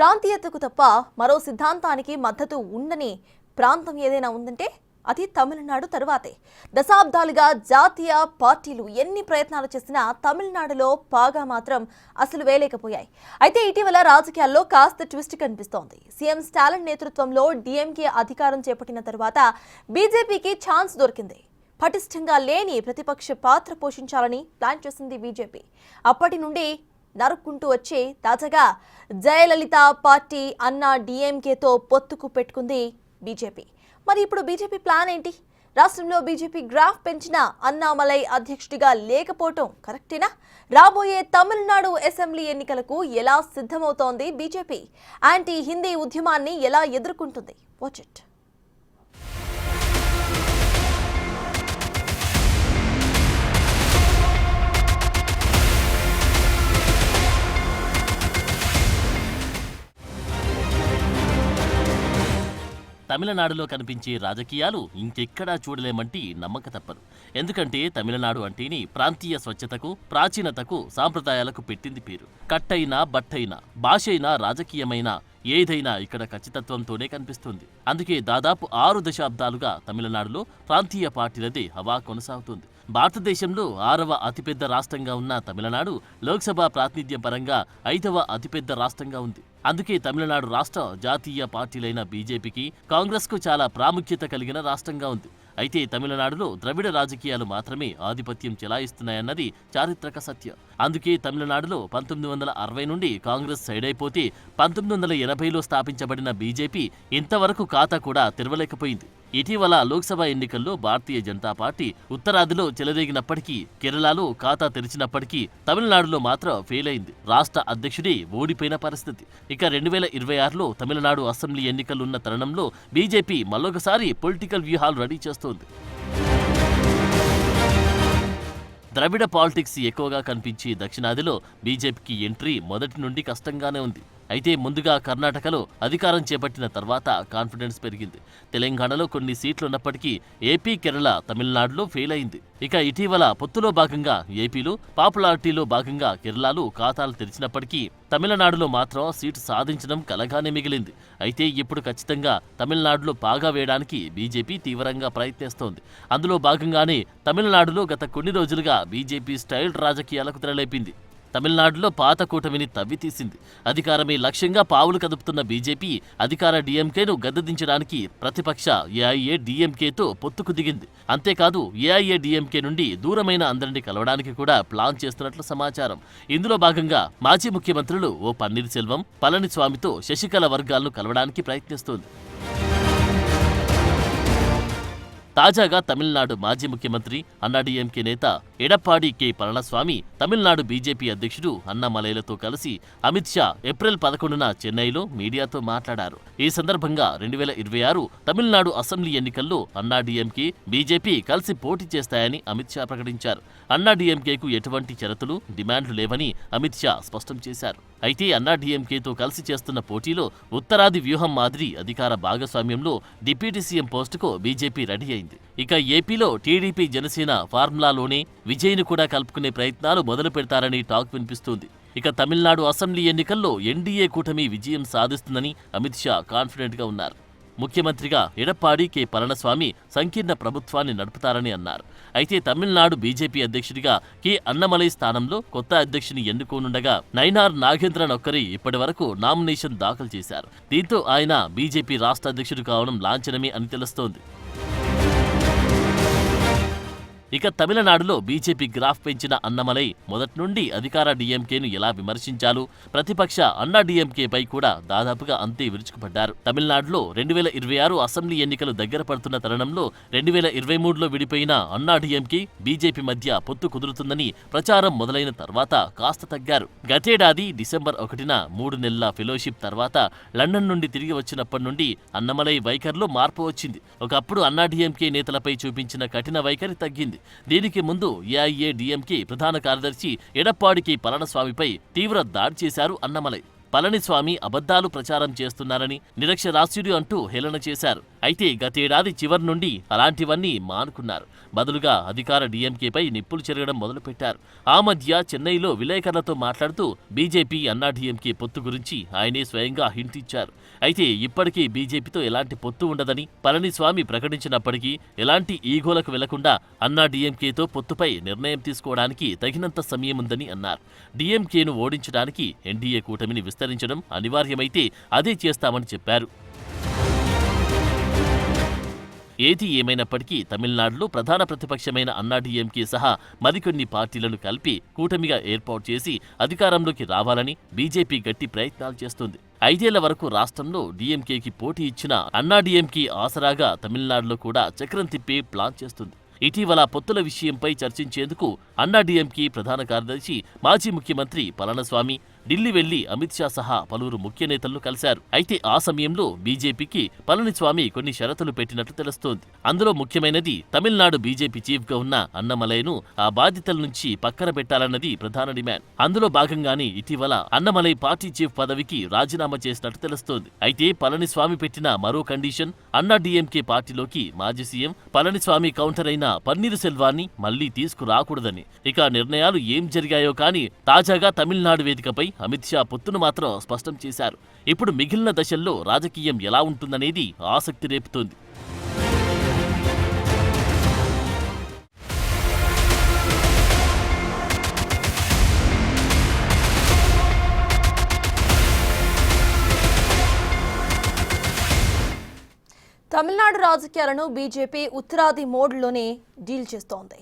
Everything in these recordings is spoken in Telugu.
ప్రాంతీయతకు తప్ప మరో సిద్ధాంతానికి మద్దతు ఉండని ప్రాంతం ఏదైనా ఉందంటే అది తమిళనాడు తరువాతే. దశాబ్దాలుగా జాతీయ పార్టీలు ఎన్ని ప్రయత్నాలు చేసినా తమిళనాడులో పాగా మాత్రం అసలు వేయలేకపోయాయి. అయితే ఇటీవల రాజకీయాల్లో కాస్త ట్విస్ట్ కనిపిస్తోంది. సీఎం స్టాలిన్ నేతృత్వంలో డీఎంకే అధికారం చేపట్టిన తరువాత బీజేపీకి ఛాన్స్ దొరికింది. పటిష్టంగా లేని ప్రతిపక్ష పాత్ర పోషించాలని ప్లాన్ చేసింది బీజేపీ. అప్పటి నుండి నరుక్కుంటూ వచ్చే తాజాగా జయలలిత పార్టీ అన్న డీఎంకేతో పొత్తుకు పెట్టుకుంది బీజేపీ. మరి ఇప్పుడు బీజేపీ ప్లాన్ ఏంటి? రాష్ట్రంలో బీజేపీ గ్రాఫ్ పెంచిన అన్నామలై అధ్యక్షుడిగా లేకపోవటం కరెక్టేనా? రాబోయే తమిళనాడు అసెంబ్లీ ఎన్నికలకు ఎలా సిద్ధమవుతోంది బీజేపీ? యాంటీ హిందీ ఉద్యమాన్ని ఎలా ఎదుర్కొంటుంది? Watch it. తమిళనాడులో కనిపించే రాజకీయాలు ఇంకెక్కడా చూడలేమంటే నమ్మక తప్పదు. ఎందుకంటే తమిళనాడు అంటేనే ప్రాంతీయ స్వచ్ఛతకు, ప్రాచీనతకు, సాంప్రదాయాలకు పెట్టింది పేరు. కట్టైనా, బట్టైనా, భాషైనా, రాజకీయమైనా ఏదైనా ఇక్కడ ఖచ్చితత్వంతోనే కనిపిస్తుంది. అందుకే దాదాపు 6 దశాబ్దాలుగా తమిళనాడులో ప్రాంతీయ పార్టీలదే హవా కొనసాగుతుంది. భారతదేశంలో 6వ అతిపెద్ద రాష్ట్రంగా ఉన్న తమిళనాడు లోక్సభ ప్రాతినిధ్యం పరంగా 5వ అతిపెద్ద రాష్ట్రంగా ఉంది. అందుకే తమిళనాడు రాష్ట్ర జాతీయ పార్టీలైన బీజేపీకి, కాంగ్రెస్కు చాలా ప్రాముఖ్యత కలిగిన రాష్ట్రంగా ఉంది. అయితే తమిళనాడులో ద్రవిడ రాజకీయాలు మాత్రమే ఆధిపత్యం చెలాయిస్తున్నాయన్నది చారిత్రక సత్యం. అందుకే తమిళనాడులో 1960 నుండి కాంగ్రెస్ సైడ్ అయిపోతే 1980లో స్థాపించబడిన బీజేపీ ఇంతవరకు ఖాతా కూడా తెరవలేకపోయింది. ఇటీవల లోక్సభ ఎన్నికల్లో భారతీయ జనతా పార్టీ ఉత్తరాదిలో చెలరేగినప్పటికీ, కేరళలో ఖాతా తెరిచినప్పటికీ తమిళనాడులో మాత్రం ఫెయిల్ అయింది. రాష్ట్ర అధ్యక్షుడే ఓడిపోయిన పరిస్థితి. ఇక 2026లో తమిళనాడు అసెంబ్లీ ఎన్నికలున్న తరుణంలో బీజేపీ మళ్ళొకసారి పొలిటికల్ వ్యూహాలు రెడీ చేస్తోంది. ద్రవిడ పాలిటిక్స్ ఎక్కువగా కనిపించే దక్షిణాదిలో బీజేపీకి ఎంట్రీ మొదటి నుండి కష్టంగానే ఉంది. అయితే ముందుగా కర్ణాటకలో అధికారం చేపట్టిన తర్వాత కాన్ఫిడెన్స్ పెరిగింది. తెలంగాణలో కొన్ని సీట్లున్నప్పటికీ ఏపీ, కేరళ, తమిళనాడులో ఫెయిల్ అయింది. ఇక ఇటీవల పొత్తులో భాగంగా ఏపీలో, పాపులారిటీలో భాగంగా కేరళలో ఖాతాలు తెరిచినప్పటికీ తమిళనాడులో మాత్రం సీటు సాధించడం కలగానే మిగిలింది. అయితే ఇప్పుడు ఖచ్చితంగా తమిళనాడులో పాగా వేయడానికి బీజేపీ తీవ్రంగా ప్రయత్నిస్తోంది. అందులో భాగంగానే తమిళనాడులో గత కొన్ని రోజులుగా బీజేపీ స్టైల్ రాజకీయాలకు తెరలేపింది. తమిళనాడులో పాత కూటమిని తవ్వితీసింది. అధికారమే లక్ష్యంగా పావులు కదుపుతున్న బీజేపీ అధికార డీఎంకేను గద్దెదించడానికి ప్రతిపక్ష ఏఐఏడీఎంకేతో పొత్తుకు దిగింది. అంతేకాదు ఏఐఏడీఎంకే నుండి దూరమైన అందరినీ కలవడానికి కూడా ప్లాన్ చేస్తున్నట్లు సమాచారం. ఇందులో భాగంగా మాజీ ముఖ్యమంత్రులు ఓ పన్నీర్ సెల్వం, పళనిస్వామితో శశికళ వర్గాలను కలవడానికి ప్రయత్నిస్తోంది. తాజాగా తమిళనాడు మాజీ ముఖ్యమంత్రి, అన్నాడీఎంకే నేత ఎడప్పాడి కె పళనిస్వామి తమిళనాడు బీజేపీ అధ్యక్షుడు అన్నామలైలతో కలిసి అమిత్ షా ఏప్రిల్ 11న చెన్నైలో మీడియాతో మాట్లాడారు. ఈ సందర్భంగా 2026 తమిళనాడు అసెంబ్లీ ఎన్నికల్లో అన్నాడీఎంకే, బీజేపీ కలిసి పోటీ చేస్తాయని అమిత్ షా ప్రకటించారు. అన్నాడీఎంకేకు ఎటువంటి షరతులు, డిమాండ్లు లేవని అమిత్ షా స్పష్టం చేశారు. అయితే అన్నాడీఎంకేతో కలిసి చేస్తున్న పోటీలో ఉత్తరాది వ్యూహం మాదిరి అధికార భాగస్వామ్యంలో డిప్యూటీ సీఎం పోస్టుకు బీజేపీ రెడీ అయింది. ఇక ఏపీలో టీడీపీ, జనసేన ఫార్ములాలోనే విజయ్ను కూడా కలుపుకునే ప్రయత్నాలు మొదలు పెడతారని టాక్ వినిపిస్తోంది. ఇక తమిళనాడు అసెంబ్లీ ఎన్నికల్లో ఎన్డీఏ కూటమి విజయం సాధిస్తుందని అమిత్ షా కాన్ఫిడెంట్గా ఉన్నారు. ముఖ్యమంత్రిగా ఎడప్పాడి కె పళనిస్వామి సంకీర్ణ ప్రభుత్వాన్ని నడుపుతారని అన్నారు. అయితే తమిళనాడు బీజేపీ అధ్యక్షుడిగా కె అన్నమలై స్థానంలో కొత్త అధ్యక్షుని ఎన్నుకోనుండగా నైనార్ నాగేంద్రన్ ఒక్కరే ఇప్పటివరకు నామినేషన్ దాఖలు చేశారు. దీంతో ఆయన బీజేపీ రాష్ట్ర అధ్యక్షుడు కావడం లాంఛనమే అని తెలుస్తోంది. ఇక తమిళనాడులో బీజేపీ గ్రాఫ్ పెంచిన అన్నమలై మొదటి నుండి అధికార డీఎంకేను ఎలా విమర్శించాలో ప్రతిపక్ష అన్నా డీఎంకేపై కూడా దాదాపుగా అంతే విరుచుకుపడ్డారు. తమిళనాడులో 2026 అసెంబ్లీ ఎన్నికలు దగ్గర పడుతున్న తరుణంలో 2023లో విడిపోయిన అన్నా డీఎంకే, బీజేపీ మధ్య పొత్తు కుదురుతుందని ప్రచారం మొదలైన తర్వాత కాస్త తగ్గారు. గతేడాది డిసెంబర్ 1న 3 నెలల ఫెలోషిప్ తర్వాత లండన్ నుండి తిరిగి వచ్చినప్పటి నుండి అన్నమలై వైఖరిలో మార్పు వచ్చింది. ఒకప్పుడు అన్నా డీఎంకే నేతలపై చూపించిన కఠిన వైఖరి తగ్గింది. దీనికి ముందు ఏఐఏడీఎంకే ప్రధాన కార్యదర్శి ఎడప్పాడి కె పళనిస్వామిపై తీవ్ర దాడి చేశారు అన్నమలై. పళనిస్వామి అబద్ధాలు ప్రచారం చేస్తున్నారని, నిరక్షరాస్యుడు అంటూ హేళన చేశారు. అయితే గతేడాది చివరి నుండి అలాంటివన్నీ మానుకున్నారు. బదులుగా అధికార డీఎంకేపై నిప్పులు చెరగడం మొదలుపెట్టారు. ఆ మధ్య చెన్నైలో విలేకరులతో మాట్లాడుతూ బీజేపీ అన్నా డీఎంకే పొత్తు గురించి ఆయనే స్వయంగా హింట్ ఇచ్చారు. అయితే ఇప్పటికీ బీజేపీతో ఎలాంటి పొత్తు ఉండదని పళనిస్వామి ప్రకటించినప్పటికీ ఎలాంటి ఈగోలకు వెళ్లకుండా అన్నా డీఎంకేతో పొత్తుపై నిర్ణయం తీసుకోవడానికి తగినంత సమయం ఉందని అన్నారు. డీఎంకేను ఓడించడానికి ఎన్డీఏ కూటమిని విస్తరించడం అనివార్యమైతే అదే చేస్తామని చెప్పారు. ఏది ఏమైనప్పటికీ తమిళనాడులో ప్రధాన ప్రతిపక్షమైన అన్నాడీఎంకే సహా మరికొన్ని పార్టీలను కలిపి కూటమిగా ఏర్పాటు చేసి అధికారంలోకి రావాలని బీజేపీ గట్టి ప్రయత్నాలు చేస్తుంది. 5 ఏళ్ల వరకు రాష్ట్రంలో డీఎంకేకి పోటీ ఇచ్చిన అన్నాడీఎంకే ఆసరాగా తమిళనాడులో కూడా చక్రం తిప్పి ప్లాన్ చేస్తుంది. ఇటీవల పొత్తుల విషయంపై చర్చించేందుకు అన్నాడీఎంకే ప్రధాన కార్యదర్శి మాజీ ముఖ్యమంత్రి పళనిస్వామి ఢిల్లీ వెళ్లి అమిత్ షా సహా పలువురు ముఖ్య నేతలను కలిశారు. అయితే ఆ సమయంలో బీజేపీకి పళనిస్వామి కొన్ని షరతులు పెట్టినట్లు తెలుస్తోంది. అందులో ముఖ్యమైనది తమిళనాడు బీజేపీ చీఫ్ గా ఉన్న అన్నమలైను ఆ బాధ్యతల నుంచి పక్కన పెట్టాలన్నది ప్రధాన డిమాండ్. అందులో భాగంగానే ఇటీవల అన్నమలై పార్టీ చీఫ్ పదవికి రాజీనామా చేసినట్టు తెలుస్తోంది. అయితే పళనిస్వామి పెట్టిన మరో కండిషన్ అన్నాడీఎంకే పార్టీలోకి మాజీ సీఎం పళనిస్వామి కౌంటర్ అయిన పన్నీరు సెల్వాన్ని మళ్లీ తీసుకురాకూడదని. ఇక నిర్ణయాలు ఏం జరిగాయో కానీ తాజాగా తమిళనాడు వేదికపై అమిత్ షా పొత్తును మాత్రం స్పష్టం చేశారు. ఇప్పుడు మిగిలిన దశల్లో రాజకీయం ఎలా ఉంటుందనేది ఆసక్తి రేపుతోంది. తమిళనాడు రాజకీయాలను బీజేపీ ఉత్తరాది మోడ్లోనే డీల్ చేస్తోంది.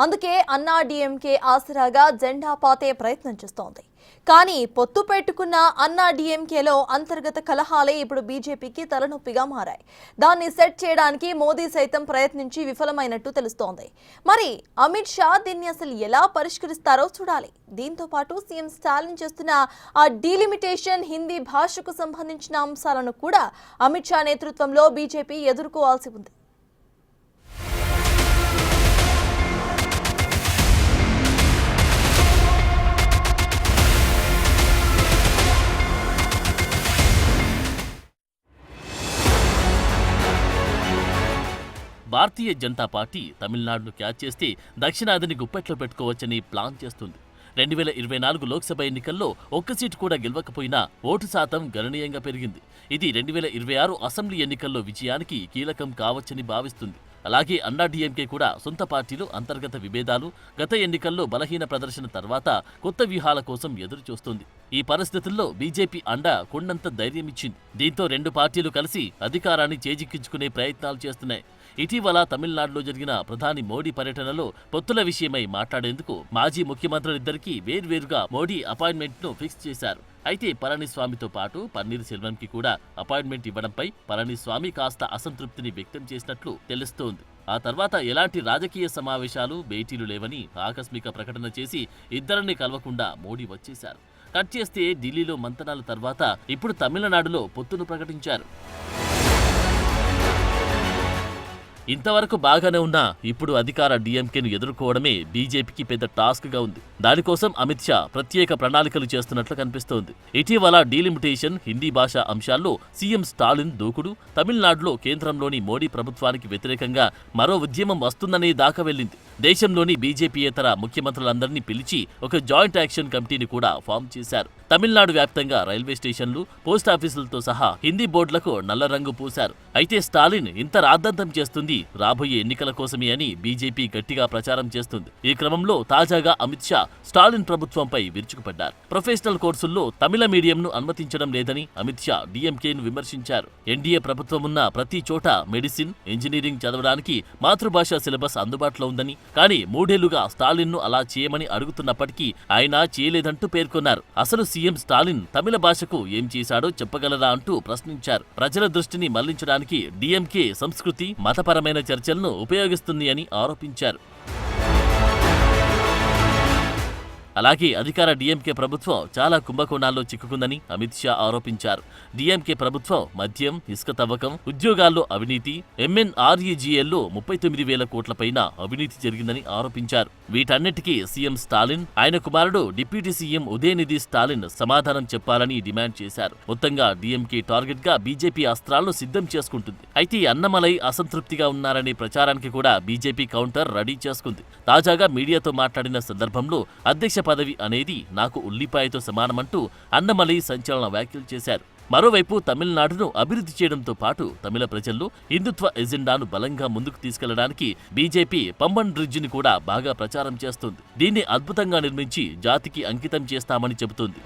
అందుకే అన్నా డీఎంకే ఆసరాగా జెండా పాతే ప్రయత్నం చేస్తోంది. కానీ పొత్తు పెట్టుకున్న అన్నా డీఎంకేలో అంతర్గత కలహాలే ఇప్పుడు బీజేపీకి తలనొప్పిగా మారాయి. దాన్ని సెట్ చేయడానికి మోదీ సైతం ప్రయత్నించి విఫలమైనట్టు తెలుస్తోంది. మరి అమిత్ షా దీన్ని అసలు ఎలా పరిష్కరిస్తారో చూడాలి. దీంతో పాటు సీఎం స్టాలిన్ చేస్తున్న ఆ డీలిమిటేషన్ హిందీ భాషకు సంబంధించిన అంశాలను కూడా అమిత్ షా నేతృత్వంలో బీజేపీ ఎదుర్కోవాల్సి ఉంది. భారతీయ జనతా పార్టీ తమిళనాడును క్యాచ్ చేస్తే దక్షిణాదిని గుప్పెట్లో పెట్టుకోవచ్చని ప్లాన్ చేస్తుంది. 2024 లోక్సభ ఎన్నికల్లో ఒక్క సీటు కూడా గెలవకపోయినా ఓటు శాతం గణనీయంగా పెరిగింది. ఇది 2026 అసెంబ్లీ ఎన్నికల్లో విజయానికి కీలకం కావచ్చని భావిస్తుంది. అలాగే అన్నాడీఎంకే కూడా సొంత పార్టీలో అంతర్గత విభేదాలు, గత ఎన్నికల్లో బలహీన ప్రదర్శన తర్వాత కొత్త వ్యూహాల కోసం ఎదురు చూస్తుంది. ఈ పరిస్థితుల్లో బీజేపీ అండ కొండంత ధైర్యమిచ్చింది. దీంతో రెండు పార్టీలు కలిసి అధికారాన్ని చేజిక్కించుకునే ప్రయత్నాలు చేస్తున్నాయి. ఇటీవల తమిళనాడులో జరిగిన ప్రధాని మోడీ పర్యటనలో పొత్తుల విషయమై మాట్లాడేందుకు మాజీ ముఖ్యమంత్రులిద్దరికీ వేర్వేరుగా మోడీ అపాయింట్మెంట్ను ఫిక్స్ చేశారు. అయితే పళనిస్వామితో పాటు పన్నీర్ సెల్వంకి కూడా అపాయింట్మెంట్ ఇవ్వడంపై పళనిస్వామి కాస్త అసంతృప్తిని వ్యక్తం చేసినట్లు తెలుస్తోంది. ఆ తర్వాత ఎలాంటి రాజకీయ సమావేశాలు, భేటీలు లేవని ఆకస్మిక ప్రకటన చేసి ఇద్దరిని కలవకుండా మోడీ వచ్చేశారు. కట్ చేస్తే ఢిల్లీలో మంతనాల తర్వాత ఇప్పుడు తమిళనాడులో పొత్తును ప్రకటించారు. ఇంతవరకు బాగానే ఉన్నా ఇప్పుడు అధికార డీఎంకేను ఎదుర్కోవడమే బీజేపీకి పెద్ద టాస్క్ గా ఉంది. దానికోసం అమిత్ షా ప్రత్యేక ప్రణాళికలు చేస్తున్నట్లు కనిపిస్తోంది. ఇటీవల డీలిమిటేషన్, హిందీ భాష అంశాల్లో సీఎం స్టాలిన్ దూకుడు, తమిళనాడులో కేంద్రంలోని మోడీ ప్రభుత్వానికి వ్యతిరేకంగా మరో ఉద్యమం వస్తుందనే దాకా వెళ్ళింది. దేశంలోని బీజేపీయేతర ముఖ్యమంత్రులందరినీ పిలిచి ఒక జాయింట్ యాక్షన్ కమిటీని కూడా ఫామ్ చేశారు. తమిళనాడు వ్యాప్తంగా రైల్వే స్టేషన్లు, పోస్టాఫీసులతో సహా హిందీ బోర్డులకు నల్ల రంగు పూశారు. అయితే స్టాలిన్ ఇంత రాద్ధాంతం చేస్తుంది రాబోయే ఎన్నికల కోసమే అని బీజేపీ గట్టిగా ప్రచారం చేస్తుంది. ఈ క్రమంలో తాజాగా అమిత్ షా స్టాలిన్ ప్రభుత్వంపై విరుచుకుపడ్డారు. ప్రొఫెషనల్ కోర్సుల్లో తమిళ మీడియంను అనుమతించడం లేదని అమిత్ షా డీఎంకేను విమర్శించారు. ఎన్డీఏ ప్రభుత్వం ఉన్న ప్రతి చోట మెడిసిన్, ఇంజనీరింగ్ చదవడానికి మాతృభాష సిలబస్ అందుబాటులో ఉందని, కానీ 3 ఏళ్లుగా స్టాలిన్ను అలా చేయమని అడుగుతున్నప్పటికీ ఆయన చేయలేదంటూ పేర్కొన్నారు. అసలు సీఎం స్టాలిన్ తమిళ భాషకు ఏం చేశాడో చెప్పగలరా అంటూ ప్రశ్నించారు. ప్రజల దృష్టిని మళ్లించడానికి డీఎంకే సంస్కృతి, మతపరమైన చర్చలను ఉపయోగిస్తుంది అని ఆరోపించారు. అలాగే అధికార డీఎంకే ప్రభుత్వం చాలా కుంభకోణాల్లో చిక్కుకుందని అమిత్ షా ఆరోపించారు. డీఎంకే ప్రభుత్వం మద్యం, ఇసుక తవ్వకం, ఉద్యోగాల్లో అవినీతి, ఎంఎన్ఆర్ఈజీఎల్లో 39,000 కోట్ల పైన అవినీతి జరిగిందని ఆరోపించారు. వీటన్నిటికీ సీఎం స్టాలిన్, ఆయన కుమారుడు డిప్యూటీ సీఎం ఉదయనిధి స్టాలిన్ సమాధానం చెప్పాలని డిమాండ్ చేశారు. మొత్తంగా డీఎంకే టార్గెట్ గా బీజేపీ అస్త్రాలను సిద్ధం చేసుకుంటుంది. అయితే అన్నమలై అసంతృప్తిగా ఉన్నారనే ప్రచారానికి కూడా బీజేపీ కౌంటర్ రెడీ చేసుకుంది. తాజాగా మీడియాతో మాట్లాడిన సందర్భంలో అధ్యక్ష పదవి అనేది నాకు ఉల్లిపాయతో సమానమంటూ అన్నమలై సంచలన వ్యాఖ్యలు చేశారు. మరోవైపు తమిళనాడును అభివృద్ధి చేయడంతో పాటు తమిళ ప్రజల్లో హిందుత్వ ఎజెండాను బలంగా ముందుకు తీసుకెళ్లడానికి బీజేపీ పంబన్ బ్రిడ్జిని కూడా బాగా ప్రచారం చేస్తుంది. దీన్ని అద్భుతంగా నిర్మించి జాతికి అంకితం చేస్తామని చెబుతోంది.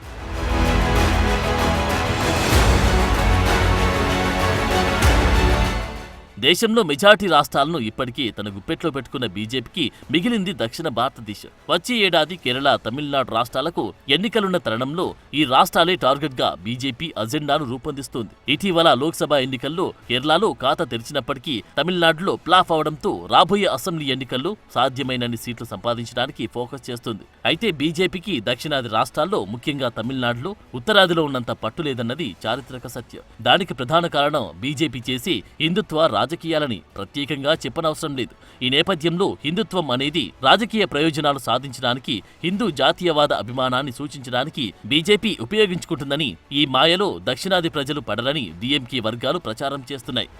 దేశంలో మెజార్టీ రాష్ట్రాలను ఇప్పటికీ తన గుప్పెట్లో పెట్టుకున్న బీజేపీకి మిగిలింది దక్షిణ భారతదేశం. వచ్చే ఏడాది కేరళ, తమిళనాడు రాష్ట్రాలకు ఎన్నికలున్న తరుణంలో ఈ రాష్ట్రాలే టార్గెట్ గా బీజేపీ అజెండాను రూపొందిస్తోంది. ఇటీవల లోక్సభ ఎన్నికల్లో కేరళలో ఖాతా తెరిచినప్పటికీ తమిళనాడులో ఫ్లాప్ అవడంతో రాబోయే అసెంబ్లీ ఎన్నికల్లో సాధ్యమైనన్ని సీట్లు సంపాదించడానికి ఫోకస్ చేస్తుంది. అయితే బీజేపీకి దక్షిణాది రాష్ట్రాల్లో, ముఖ్యంగా తమిళనాడులో ఉత్తరాదిలో ఉన్నంత పట్టు లేదన్నది చారిత్రక సత్యం. దానికి ప్రధాన కారణం బీజేపీ చేసే హిందుత్వ రాజకీయాలని ప్రత్యేకంగా చెప్పనవసరం లేదు. ఈ నేపథ్యంలో హిందుత్వం అనేది రాజకీయ ప్రయోజనాలు సాధించడానికి, హిందూ జాతీయవాద అభిమానాన్ని సూచించడానికి బీజేపీ ఉపయోగించుకుంటుందని, ఈ మాయలో దక్షిణాది ప్రజలు పడరని డీఎంకే వర్గాలు ప్రచారం చేస్తున్నాయి.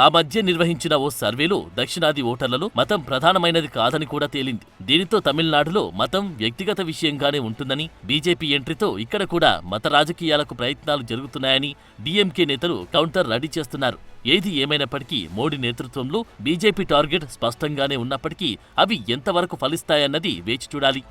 ఆ మధ్య నిర్వహించిన ఓ సర్వేలో దక్షిణాది ఓటర్లలో మతం ప్రధానమైనది కాదని కూడా తేలింది. దీనితో తమిళనాడులో మతం వ్యక్తిగత విషయంగానే ఉంటుందని, బీజేపీ ఎంట్రీతో ఇక్కడ కూడా మత రాజకీయాలకు ప్రయత్నాలు జరుగుతున్నాయని డీఎంకే నేతలు కౌంటర్ రెడీ చేస్తున్నారు. ఏది ఏమైనప్పటికీ మోడీ నేతృత్వంలో బీజేపీ టార్గెట్ స్పష్టంగానే ఉన్నప్పటికీ అవి ఎంతవరకు ఫలిస్తాయన్నది వేచి చూడాలి.